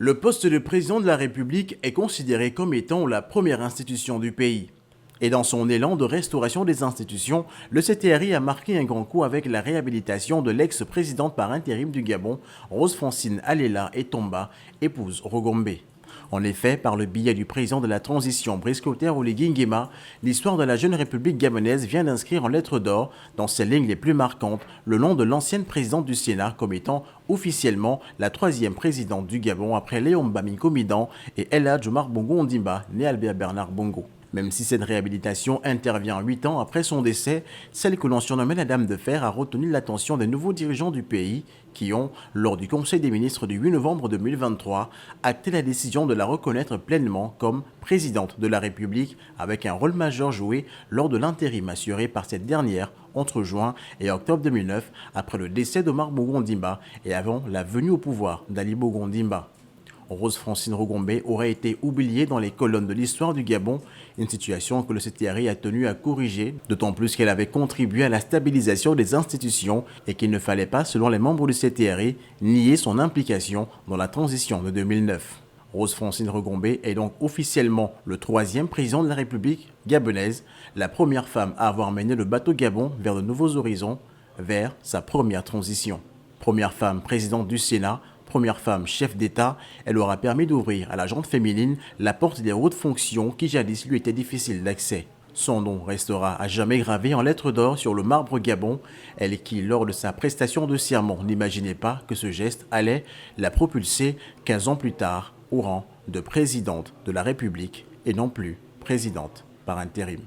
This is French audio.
Le poste de président de la République est considéré comme étant la première institution du pays. Et dans son élan de restauration des institutions, le CTRI a marqué un grand coup avec la réhabilitation de l'ex-présidente par intérim du Gabon, Rose-Francine Alela Etomba, épouse Rogombe. En effet, par le biais du président de la transition, Brice Clotaire Oligui Nguema, l'histoire de la jeune République gabonaise vient d'inscrire en lettres d'or, dans ses lignes les plus marquantes, le nom de l'ancienne présidente du Sénat comme étant officiellement la troisième présidente du Gabon après Léon Mbami Komidan et El Hadj Omar Bongo Ondimba, né Albert Bernard Bongo. Même si cette réhabilitation intervient 8 ans après son décès, celle que l'on surnommait la Dame de Fer a retenu l'attention des nouveaux dirigeants du pays qui ont, lors du Conseil des ministres du 8 novembre 2023, acté la décision de la reconnaître pleinement comme présidente de la République avec un rôle majeur joué lors de l'intérim assuré par cette dernière entre juin et octobre 2009 après le décès d'Omar Bongo Ondimba et avant la venue au pouvoir d'Ali Bongo Ondimba. Rose-Francine Rogombe aurait été oubliée dans les colonnes de l'histoire du Gabon, une situation que le CTRI a tenu à corriger, d'autant plus qu'elle avait contribué à la stabilisation des institutions et qu'il ne fallait pas, selon les membres du CTRI, nier son implication dans la transition de 2009. Rose-Francine Rogombe est donc officiellement le troisième président de la République gabonaise, la première femme à avoir mené le bateau Gabon vers de nouveaux horizons, vers sa première transition. Première femme présidente du Sénat, première femme chef d'État, elle aura permis d'ouvrir à la gente féminine la porte des hautes fonctions qui jadis lui étaient difficiles d'accès. Son nom restera à jamais gravé en lettres d'or sur le marbre Gabon, elle qui, lors de sa prestation de serment, n'imaginait pas que ce geste allait la propulser 15 ans plus tard au rang de présidente de la République et non plus présidente par intérim.